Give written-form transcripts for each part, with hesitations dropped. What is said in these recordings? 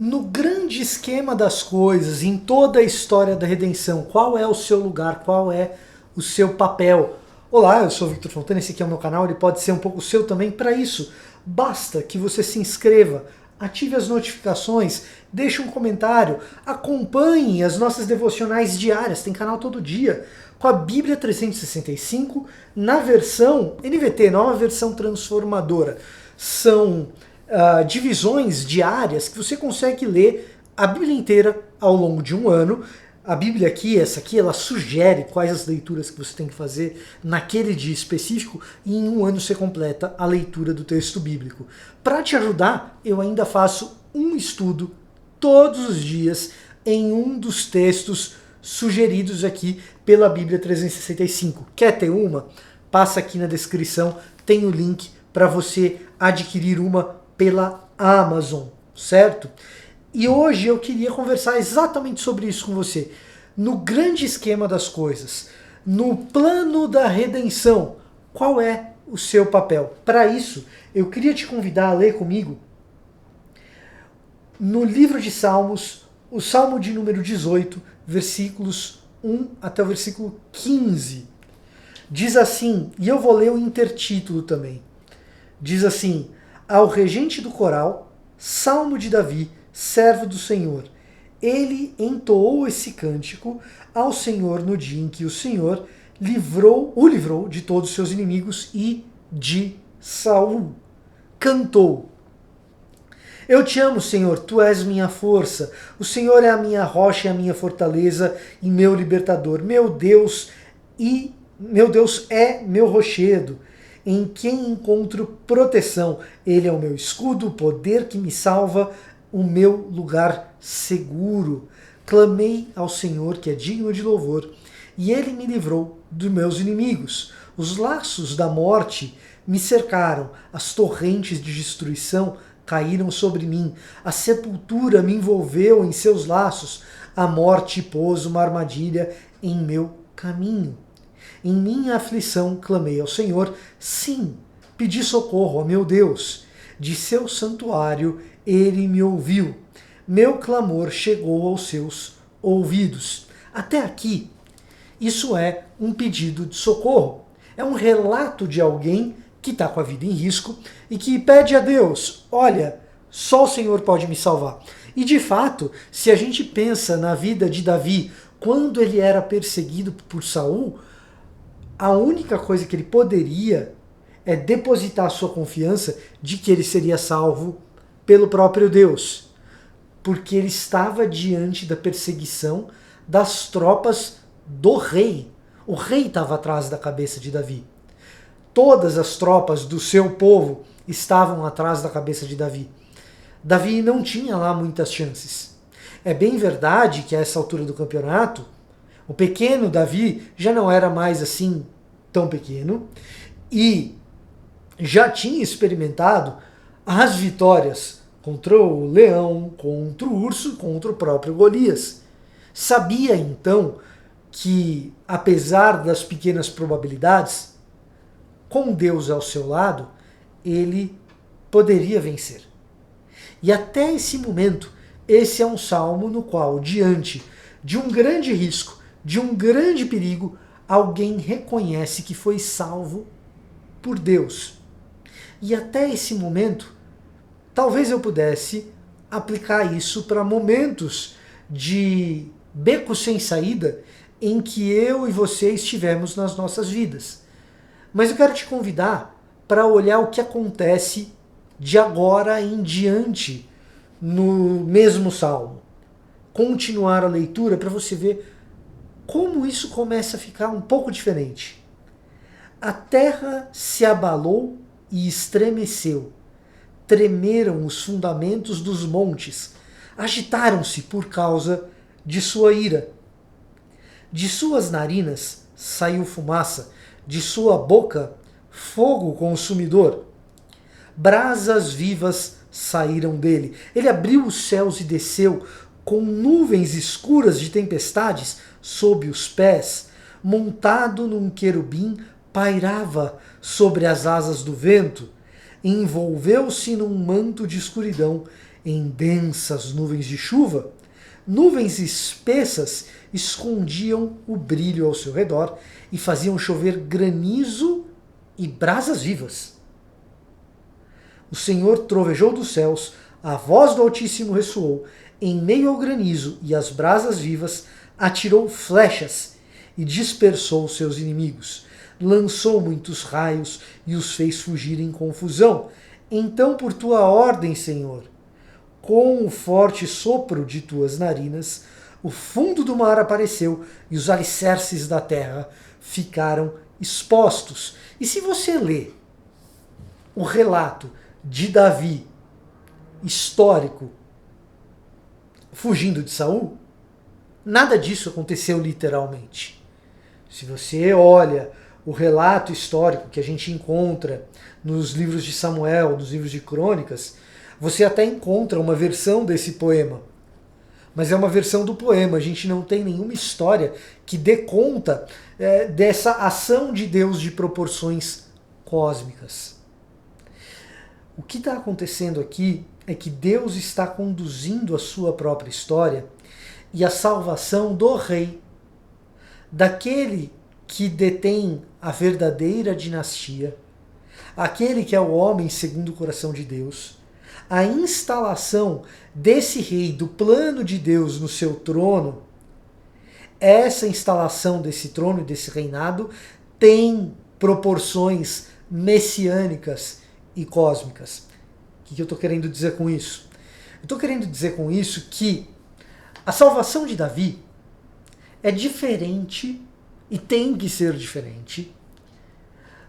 No grande esquema das coisas, em toda a história da redenção, qual é o seu lugar, qual é o seu papel? Olá, eu sou o Victor Fontana, esse aqui é o meu canal, ele pode ser um pouco seu também. Para isso, basta que você se inscreva, ative as notificações, deixe um comentário, acompanhe as nossas devocionais diárias, tem canal todo dia, com a Bíblia 365 na versão NVT, nova versão transformadora. São divisões diárias que você consegue ler a Bíblia inteira ao longo de um ano. A Bíblia aqui, essa aqui, ela sugere quais as leituras que você tem que fazer naquele dia específico e em um ano você completa a leitura do texto bíblico. Para te ajudar, eu ainda faço um estudo todos os dias em um dos textos sugeridos aqui pela Bíblia 365. Quer ter uma? Passa aqui na descrição, tem o link para você adquirir uma pela Amazon, certo? E hoje eu queria conversar exatamente sobre isso com você. No grande esquema das coisas, no plano da redenção, qual é o seu papel? Para isso, eu queria te convidar a ler comigo no livro de Salmos, o Salmo de número 18, versículos 1 até o versículo 15. Diz assim, e eu vou ler o intertítulo também. Diz assim: ao regente do coral, Salmo de Davi, servo do Senhor. Ele entoou esse cântico ao Senhor no dia em que o Senhor o livrou de todos os seus inimigos e de Saul. Cantou: eu te amo, Senhor, tu és minha força. O Senhor é a minha rocha e a minha fortaleza e meu libertador. Meu Deus é meu rochedo, em quem encontro proteção. Ele é o meu escudo, o poder que me salva, o meu lugar seguro. Clamei ao Senhor, que é digno de louvor, e ele me livrou dos meus inimigos. Os laços da morte me cercaram, as torrentes de destruição caíram sobre mim. A sepultura me envolveu em seus laços. A morte pôs uma armadilha em meu caminho. Em minha aflição clamei ao Senhor, sim, pedi socorro a meu Deus. De seu santuário ele me ouviu. Meu clamor chegou aos seus ouvidos. Até aqui, isso é um pedido de socorro. É um relato de alguém que está com a vida em risco e que pede a Deus, olha, só o Senhor pode me salvar. E de fato, se a gente pensa na vida de Davi, quando ele era perseguido por Saul, a única coisa que ele poderia é depositar a sua confiança de que ele seria salvo pelo próprio Deus, porque ele estava diante da perseguição das tropas do rei. O rei estava atrás da cabeça de Davi. Todas as tropas do seu povo estavam atrás da cabeça de Davi. Davi não tinha lá muitas chances. É bem verdade que a essa altura do campeonato, o pequeno Davi já não era mais assim tão pequeno e já tinha experimentado as vitórias contra o leão, contra o urso, contra o próprio Golias. Sabia então que, apesar das pequenas probabilidades, com Deus ao seu lado, ele poderia vencer. E até esse momento, esse é um salmo no qual, diante de um grande risco, de um grande perigo, alguém reconhece que foi salvo por Deus. E até esse momento, talvez eu pudesse aplicar isso para momentos de beco sem saída em que eu e você estivemos nas nossas vidas. Mas eu quero te convidar para olhar o que acontece de agora em diante no mesmo salmo. Continuar a leitura para você ver como isso começa a ficar um pouco diferente. A terra se abalou e estremeceu. Tremeram os fundamentos dos montes. Agitaram-se por causa de sua ira. De suas narinas saiu fumaça, de sua boca fogo consumidor. Brasas vivas saíram dele. Ele abriu os céus e desceu, com nuvens escuras de tempestades sob os pés. Montado num querubim, pairava sobre as asas do vento. Envolveu-se num manto de escuridão em densas nuvens de chuva, nuvens espessas escondiam o brilho ao seu redor e faziam chover granizo e brasas vivas. O Senhor trovejou dos céus, a voz do Altíssimo ressoou, em meio ao granizo e às brasas vivas, atirou flechas e dispersou seus inimigos. Lançou muitos raios e os fez fugir em confusão. Então, por tua ordem, Senhor, com o forte sopro de tuas narinas, o fundo do mar apareceu e os alicerces da terra ficaram expostos. E se você lê o relato de Davi, histórico, fugindo de Saul, nada disso aconteceu literalmente. Se você olha o relato histórico que a gente encontra nos livros de Samuel, nos livros de Crônicas, você até encontra uma versão desse poema. Mas é uma versão do poema, a gente não tem nenhuma história que dê conta dessa ação de Deus de proporções cósmicas. O que está acontecendo aqui é que Deus está conduzindo a sua própria história e a salvação do rei, daquele que detém a verdadeira dinastia, aquele que é o homem segundo o coração de Deus, a instalação desse rei, do plano de Deus no seu trono, essa instalação desse trono e desse reinado tem proporções messiânicas e cósmicas. O que eu estou querendo dizer com isso? Eu estou querendo dizer com isso que a salvação de Davi é diferente, e tem que ser diferente,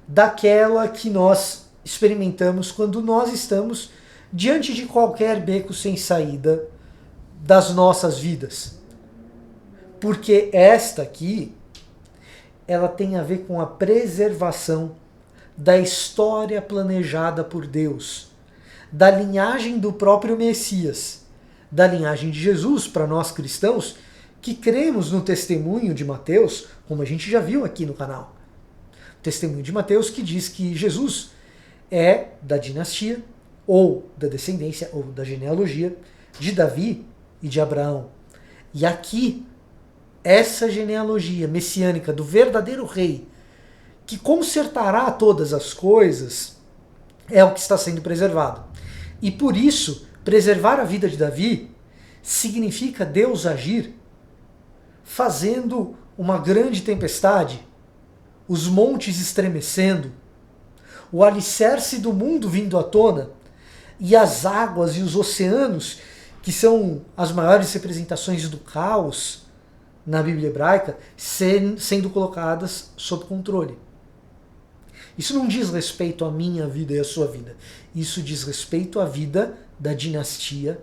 daquela que nós experimentamos quando nós estamos diante de qualquer beco sem saída das nossas vidas. Porque esta aqui, ela tem a ver com a preservação da história planejada por Deus, da linhagem do próprio Messias, da linhagem de Jesus para nós cristãos que cremos no testemunho de Mateus, como a gente já viu aqui no canal. O testemunho de Mateus que diz que Jesus é da dinastia, ou da descendência, ou da genealogia de Davi e de Abraão. E aqui, essa genealogia messiânica do verdadeiro rei, que consertará todas as coisas, é o que está sendo preservado. E por isso, preservar a vida de Davi significa Deus agir fazendo uma grande tempestade, os montes estremecendo, o alicerce do mundo vindo à tona, e as águas e os oceanos, que são as maiores representações do caos na Bíblia hebraica, sendo colocadas sob controle. Isso não diz respeito à minha vida e à sua vida. Isso diz respeito à vida da dinastia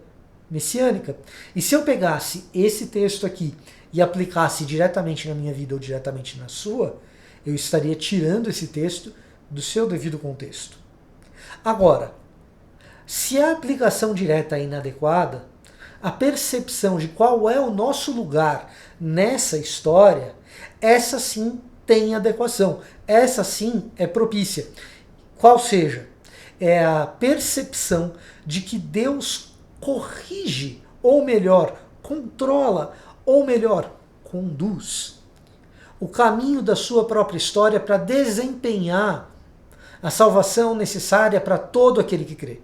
messiânica. E se eu pegasse esse texto aqui e aplicasse diretamente na minha vida ou diretamente na sua, eu estaria tirando esse texto do seu devido contexto. Agora, se a aplicação direta é inadequada, a percepção de qual é o nosso lugar nessa história, essa sim tem adequação, essa sim é propícia. Qual seja? É a percepção de que Deus corrige, ou melhor, controla, ou melhor, conduz o caminho da sua própria história para desempenhar a salvação necessária para todo aquele que crê.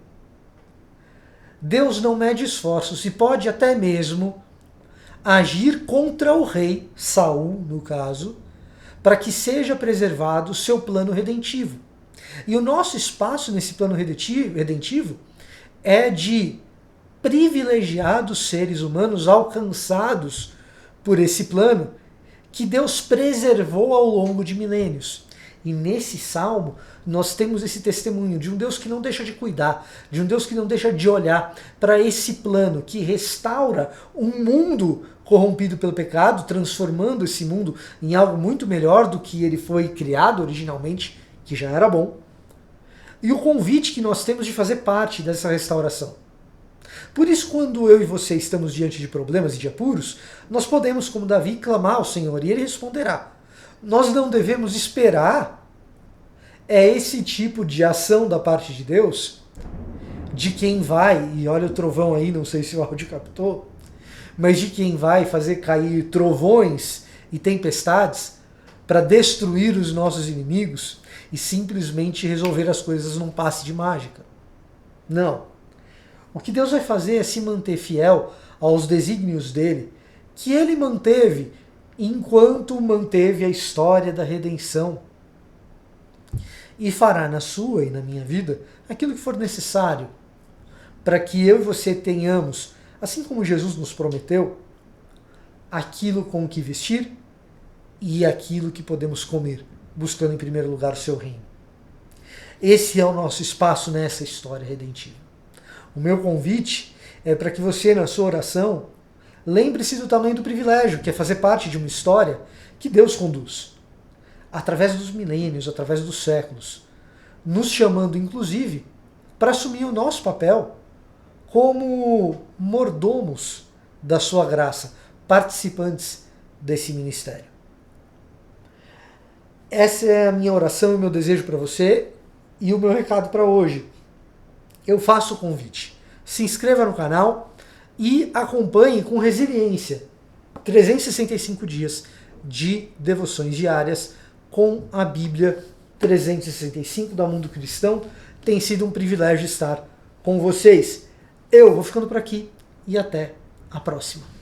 Deus não mede esforços e pode até mesmo agir contra o rei, Saul, no caso, para que seja preservado o seu plano redentivo. E o nosso espaço nesse plano redentivo é de privilegiados seres humanos alcançados por esse plano que Deus preservou ao longo de milênios. E nesse salmo nós temos esse testemunho de um Deus que não deixa de cuidar, de um Deus que não deixa de olhar para esse plano que restaura um mundo corrompido pelo pecado, transformando esse mundo em algo muito melhor do que ele foi criado originalmente, que já era bom. E o convite que nós temos de fazer parte dessa restauração. Por isso, quando eu e você estamos diante de problemas e de apuros, nós podemos, como Davi, clamar ao Senhor e Ele responderá. Nós não devemos esperar esse tipo de ação da parte de Deus de quem vai, e olha o trovão aí, não sei se o áudio captou, mas de quem vai fazer cair trovões e tempestades para destruir os nossos inimigos e simplesmente resolver as coisas num passe de mágica. Não. O que Deus vai fazer é se manter fiel aos desígnios dele, que ele manteve enquanto manteve a história da redenção. E fará na sua e na minha vida aquilo que for necessário para que eu e você tenhamos, assim como Jesus nos prometeu, aquilo com o que vestir e aquilo que podemos comer, buscando em primeiro lugar o seu reino. Esse é o nosso espaço nessa história redentiva. O meu convite é para que você, na sua oração, lembre-se do tamanho do privilégio, que é fazer parte de uma história que Deus conduz, através dos milênios, através dos séculos, nos chamando, inclusive, para assumir o nosso papel como mordomos da sua graça, participantes desse ministério. Essa é a minha oração e o meu desejo para você e o meu recado para hoje. Eu faço o convite. Se inscreva no canal e acompanhe com resiliência 365 dias de devoções diárias com a Bíblia 365 da Mundo Cristão. Tem sido um privilégio estar com vocês. Eu vou ficando por aqui e até a próxima.